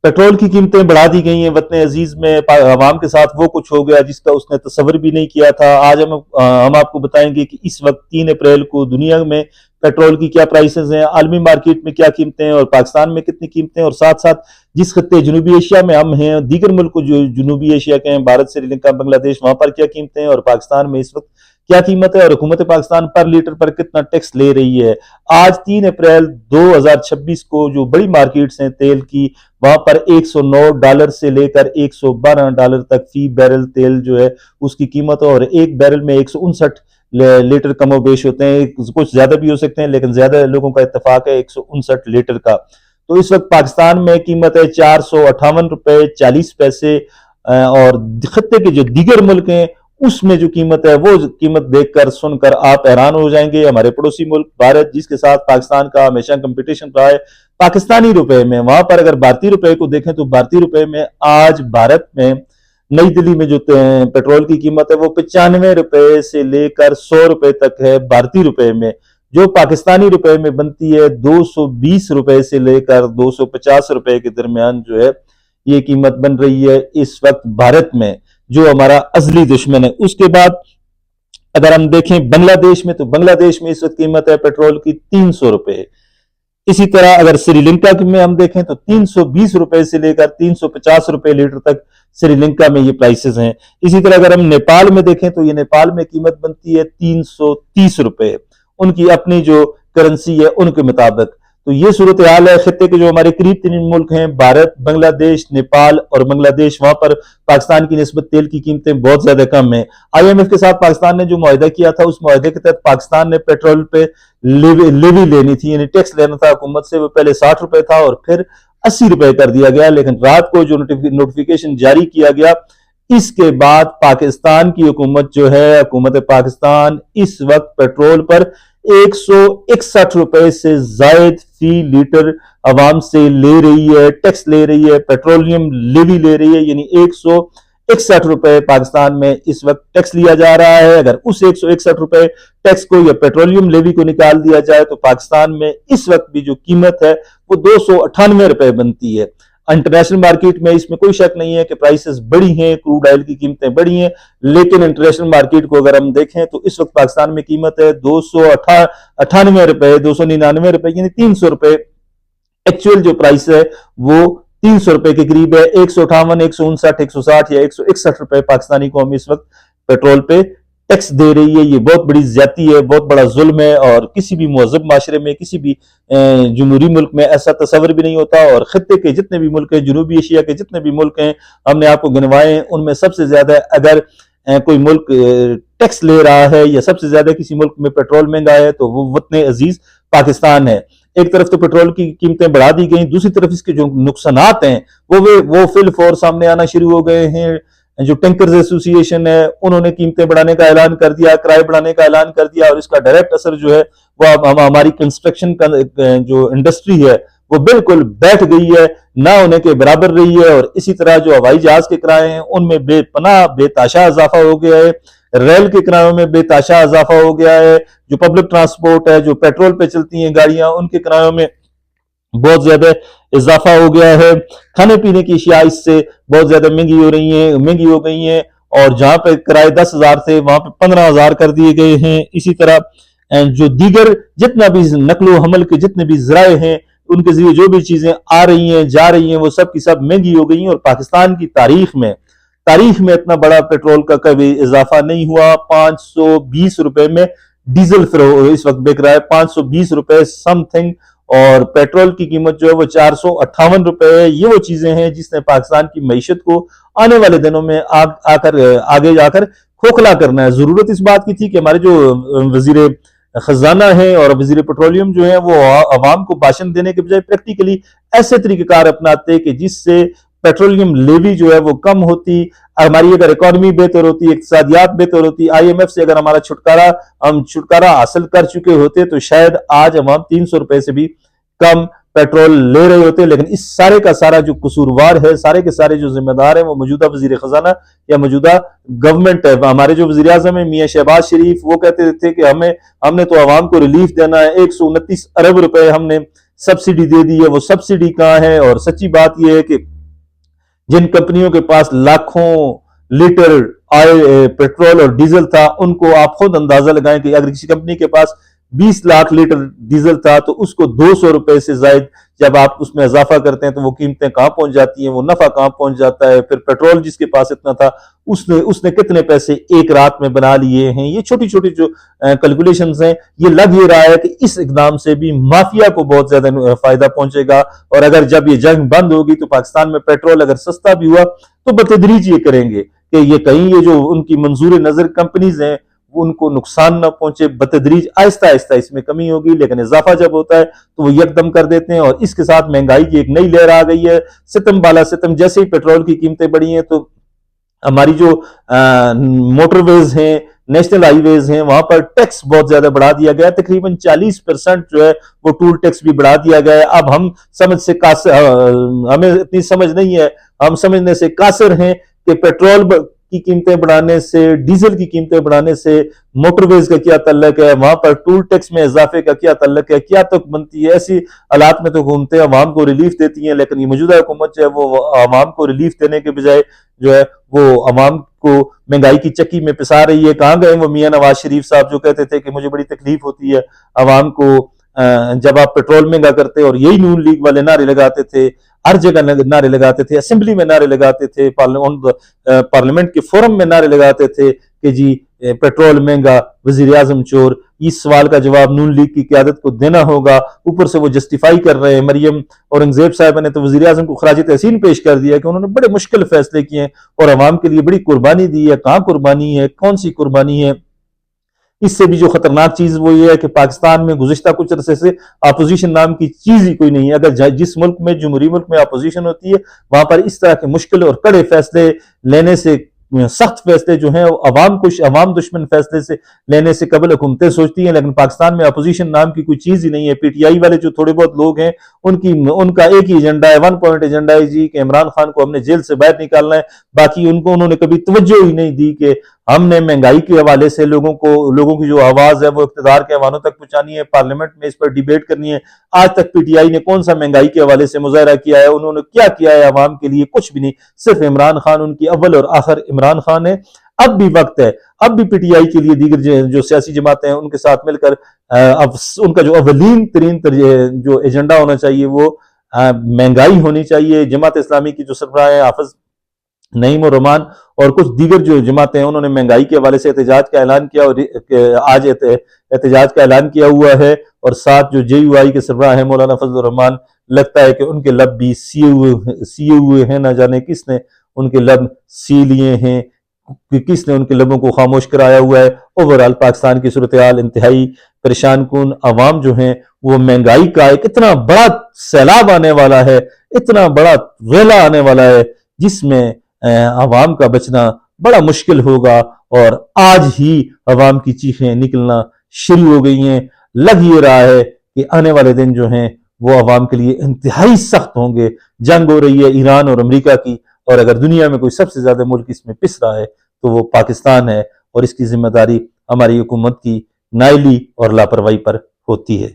Petrol की कीमतें बढ़ा दी गई हैं। वतन अजीज में अवाम के साथ वो कुछ हो गया जिसका उसने तस्वर भी नहीं किया था। आज हम आपको बताएंगे कि इस वक्त 3 अप्रैल को दुनिया में पेट्रोल की क्या प्राइसेस हैं, आलमी मार्केट में क्या कीमतें हैं और पाकिस्तान में कितनी कीमतें हैं, और साथ साथ जिस खत्ते जनूबी एशिया में हम हैं, दीगर मुल्क जो जनूबी एशिया के हैं, भारत, श्रीलंका, बांग्लादेश, वहां पर क्या कीमतें हैं और पाकिस्तान में इस वक्त क्या कीमत है, और हुकूमत पाकिस्तान पर लीटर पर कितना टैक्स ले रही है। आज 3 अप्रैल 2026 को जो बड़ी मार्केट्स हैं तेल की, वहां पर $109 से लेकर $112 तक फी बैरल तेल जो है उसकी कीमत है, और एक बैरल में 159 लीटर कमोबेश होते हैं, कुछ ज्यादा भी हो सकते हैं लेकिन ज्यादा लोगों का इत्तेफाक है 159 लीटर का। तो इस वक्त पाकिस्तान में कीमत है $458.40, और खत्ते के जो दीगर मुल्क हैं उसमें जो कीमत है वो कीमत देखकर सुनकर आप हैरान हो जाएंगे। हमारे पड़ोसी मुल्क भारत, जिसके साथ पाकिस्तान का हमेशा कंपटीशन रहा है पाकिस्तानी रुपए में, वहां पर अगर भारतीय रुपए को देखें तो भारतीय रुपए में आज भारत में नई दिल्ली में जो पेट्रोल की कीमत है वो $95 से लेकर $100 तक है भारतीय रुपए में। जो पाकिस्तानी रुपए में बनती है $220 से लेकर $250 के दरमियान जो है ये कीमत बन रही है इस वक्त भारत में, जो हमारा असली दुश्मन है। उसके बाद अगर हम देखें बांग्लादेश में, तो बांग्लादेश में इस वक्त कीमत है पेट्रोल की $300। इसी तरह अगर श्रीलंका में हम देखें तो $320 से लेकर $350 लीटर तक श्रीलंका में ये प्राइसेस हैं। इसी तरह अगर हम नेपाल में देखें तो ये नेपाल में कीमत बनती है $330, उनकी अपनी जो करेंसी है उनके मुताबिक। तो ये सूरत हाल है। खत्ते के जो हमारे करीब 3 मुल्क हैं, भारत, बांग्लादेश, नेपाल और बांग्लादेश, वहां पर पाकिस्तान की निस्बत तेल की कीमतें बहुत ज्यादा कम है। IMF के साथ पाकिस्तान ने जो मुआहदा किया था, उस मुआहदे के तहत पाकिस्तान ने पेट्रोल पे लेवी लेनी थी, यानी टैक्स लेना था हुकूमत से। वो पहले ₹60 था और फिर ₹80 कर दिया गया, लेकिन रात को जो नोटिफिकेशन जारी किया गया, इसके बाद पाकिस्तान की हुकूमत जो है, हुकूमत पाकिस्तान इस वक्त पेट्रोल पर ₹161 से जायद फी लीटर अवाम से ले रही है, टैक्स ले रही है, पेट्रोलियम लेवी ले रही है, यानी ₹161 पाकिस्तान में इस वक्त टैक्स लिया जा रहा है। अगर उस ₹161 टैक्स को या पेट्रोलियम लेवी को निकाल दिया जाए तो पाकिस्तान में इस वक्त भी जो कीमत है वो ₹298 बनती है। इंटरनेशनल मार्केट में इसमें कोई शक नहीं है कि प्राइसेस बढ़ी हैं, क्रूड ऑयल की कीमतें बढ़ी हैं, लेकिन इंटरनेशनल मार्केट को अगर हम देखें तो इस वक्त पाकिस्तान में कीमत है ₹298, ₹299, यानी ₹300। एक्चुअल जो प्राइस है वो ₹300 के करीब है। 158, 159, 160 या ₹161 पाकिस्तानी कौम इस वक्त पेट्रोल पे टैक्स दे रही है। ये बहुत बड़ी ज्यादती है, बहुत बड़ा जुल्म है, और किसी भी मुहज़्ज़ब माशरे में, किसी भी जमहूरी मुल्क में ऐसा तस्वर भी नहीं होता। और खत्ते के जितने भी मुल्क हैं, जनूबी एशिया के जितने भी मुल्क हैं, हमने आपको गिनवाए हैं, उनमें सबसे ज्यादा अगर कोई मुल्क टैक्स ले रहा है या सबसे ज्यादा किसी मुल्क में पेट्रोल महंगा है तो वो वतन अजीज पाकिस्तान है। एक तरफ तो पेट्रोल की कीमतें बढ़ा दी गई, दूसरी तरफ इसके जो नुकसानात हैं वो फिल फॉर सामने आना शुरू हो गए हैं। जो टैंकर्स एसोसिएशन है उन्होंने कीमतें बढ़ाने का ऐलान कर दिया, किराए बढ़ाने का ऐलान कर दिया, और इसका डायरेक्ट असर जो है वो हमारी कंस्ट्रक्शन का जो इंडस्ट्री है वो बिल्कुल बैठ गई है, ना होने के बराबर रही है। और इसी तरह जो हवाई जहाज के किराए हैं उनमें बेपनाह बेताशा इजाफा हो गया है, रेल के किरायों में बेताशा इजाफा हो गया है, जो पब्लिक ट्रांसपोर्ट है, जो पेट्रोल पे चलती हैं गाड़ियां, उनके किरायों में बहुत ज्यादा इजाफा हो गया है। खाने पीने की अशिया इससे बहुत ज्यादा महंगी हो गई हैं, और जहां पे किराए 10,000 थे वहां पे 15,000 कर दिए गए हैं। इसी तरह जो दीगर जितना भी नकलो हमल के जितने भी जराए हैं उनके जरिए जो भी चीजें आ रही हैं जा रही हैं वो सब की सब महंगी हो गई हैं। और पाकिस्तान की तारीख में इतना बड़ा पेट्रोल का कभी इजाफा नहीं हुआ। ₹520 में डीजल इस वक्त बिक रहा है, ₹520 समथिंग, और पेट्रोल की कीमत जो है वो ₹458 है। ये वो चीजें हैं जिसने पाकिस्तान की मईशत को आने वाले दिनों में आगे जाकर खोखला करना है। जरूरत इस बात की थी कि हमारे जो वजीर खजाना है और वजीर पेट्रोलियम जो है वो अवाम को भाषण देने के बजाय प्रैक्टिकली ऐसे तरीकेकार अपनाते कि जिससे पेट्रोलियम लेवी जो है वो कम होती, हमारी अगर इकोनॉमी बेहतर होती, इक्तिसादियात बेहतर होती, IMF से अगर हमारा हम छुटकारा हासिल कर चुके होते तो शायद आज हम ₹300 से भी कम पेट्रोल ले रहे होते। लेकिन इस सारे का सारा जो कसूरवार है, सारे के सारे जो जिम्मेदार हैं वो मौजूदा वजीर खजाना या मौजूदा गवर्नमेंट है। हमारे जो वजीर आजम है मियां शहबाज शरीफ, वो कहते थे कि हमने तो आवाम को रिलीफ देना है, ₹129 अरब हमने सब्सिडी दे दी है, वो सब्सिडी कहां है। और सच्ची बात यह है कि जिन कंपनियों के पास लाखों लीटर ऑयल, पेट्रोल और डीजल था, उनको आप खुद अंदाजा लगाएं कि अगर किसी कंपनी के पास 20 लाख लीटर डीजल था तो उसको 200 रुपए से ज्यादा जब आप उसमें इजाफा करते हैं तो वो कीमतें कहां पहुंच जाती हैं, वो नफा कहां पहुंच जाता है। फिर पेट्रोल जिसके पास इतना था उसने उसने कितने पैसे एक रात में बना लिए हैं। ये छोटी छोटी जो कैलकुलेशंस हैं, ये लग ही रहा है कि इस इकदाम से भी माफिया को बहुत ज्यादा फायदा पहुंचेगा। और अगर जब ये जंग बंद होगी तो पाकिस्तान में पेट्रोल अगर सस्ता भी हुआ तो बतदरीज ये करेंगे कि ये कहीं ये जो उनकी मंजूर नजर कंपनीज हैं उनको नुकसान ना पहुंचे, बतदरीज आहिस्ता आहिस्ता इसमें कमी होगी। लेकिन इजाफा जब होता है तो वो यकदम कर देते हैं। और इसके साथ महंगाई की एक नई लहर आ गई है, सितम बाला सितम। जैसे ही पेट्रोल की कीमतें बढ़ी हैं तो हमारी जो मोटरवेज हैं, नेशनल हाईवेज हैं, वहां पर टैक्स बहुत ज्यादा बढ़ा दिया गया। तकरीबन 40% जो है वो टूल टैक्स भी बढ़ा दिया गया है। अब हम समझ से हमें इतनी समझ नहीं है, हम समझने से कासिर हैं कि पेट्रोल की कीमतें बढ़ाने से, डीजल की कीमतें बढ़ाने से मोटरवेज का क्या तल्लक है, वहां पर टूल टैक्स में इजाफे का क्या तल्लक है, क्या तक बनती है। ऐसी हालात में तो हुकूमतें अवाम को रिलीफ देती हैं, लेकिन ये मौजूदा हुकूमत जो है वो अवाम को रिलीफ देने के बजाय जो है वो अवाम को महंगाई की चक्की में पिसा रही है। कहां गए वो मियां नवाज शरीफ साहब जो कहते थे कि मुझे बड़ी तकलीफ होती है अवाम को जब आप पेट्रोल महंगा करते। और यही नून लीग वाले नारे लगाते थे, हर जगह नारे लगाते थे, असेंबली में नारे लगाते थे, पार्लियामेंट के फोरम में नारे लगाते थे कि जी पेट्रोल महंगा, वजीर आजम चोर। इस सवाल का जवाब नून लीग की क्यादत को देना होगा। ऊपर से वो जस्टिफाई कर रहे हैं। मरियम औरंगजेब साहब ने तो वजीर आजम को खराज तहसीन पेश कर दिया कि उन्होंने बड़े मुश्किल फैसले किए और अवाम के लिए बड़ी कुर्बानी दी है। कहां कुर्बानी है, कौन सी कुर्बानी है। इससे भी जो खतरनाक चीज वो ये है कि पाकिस्तान में गुज़िश्ता कुछ अरसे से अपोजिशन नाम की चीज ही कोई नहीं है। अगर जिस मुल्क में, जमहूरी मुल्क में अपोजिशन होती है, वहां पर इस तरह के मुश्किल और कड़े फैसले लेने से, सख्त फैसले जो हैं अवाम दुश्मन फैसले से लेने से कबल हुकूमतें सोचती हैं। लेकिन पाकिस्तान में अपोजिशन नाम की कोई चीज ही नहीं है। पीटीआई वाले जो थोड़े बहुत लोग हैं उनका एक ही एजेंडा है, 1 पॉइंट एजेंडा है जी कि इमरान खान को हमने जेल से बाहर निकालना है। बाकी उन्होंने कभी तवज्जो ही नहीं दी कि हमने महंगाई के हवाले से लोगों की जो आवाज है वो इख्तिदार के ऐवानों तक पहुंचानी है, पार्लियामेंट में इस पर डिबेट करनी है। आज तक पीटीआई ने कौन सा महंगाई के हवाले से मुजाहरा किया है, उन्होंने क्या किया है अवाम के लिए? कुछ भी नहीं। सिर्फ इमरान खान उनकी अव्वल और आखिर इमरान खान है। अब भी वक्त है, अब भी पीटीआई के लिए दीगर जो सियासी जमातें हैं उनके साथ मिलकर अब उनका जो अवलीन तरीन जो एजेंडा होना चाहिए वो महंगाई होनी चाहिए। जमात इस्लामी की जो सरबराह है हाफिज नईम और रहमान और कुछ दीगर जो जमातें हैं उन्होंने महंगाई के हवाले से एहतजाज का ऐलान किया और आज एहतजाज का ऐलान किया हुआ है। और साथ जो जेयूआई के सरबराह है मौलाना फजल रहमान, लगता है कि उनके लब भी सिए हुए हैं। ना जाने किसने उनके लब सी लिए हैं, किसने उनके लबों को खामोश कराया हुआ है। ओवरऑल पाकिस्तान की सूरत हाल इंतहाई परेशान कुन। अवाम जो है वो महंगाई का एक इतना बड़ा सैलाब आने वाला है, इतना बड़ा वेला आने वाला है जिसमें अवाम का बचना बड़ा मुश्किल होगा। और आज ही अवाम की चीखें निकलना शुरू हो गई हैं। लग ये रहा है कि आने वाले दिन जो हैं वो अवाम के लिए इंतहाई सख्त होंगे। जंग हो रही है ईरान और अमेरिका की, और अगर दुनिया में कोई सबसे ज्यादा मुल्क इसमें पिस रहा है तो वो पाकिस्तान है। और इसकी जिम्मेदारी हमारी हुकूमत की नाइली और लापरवाही पर होती है।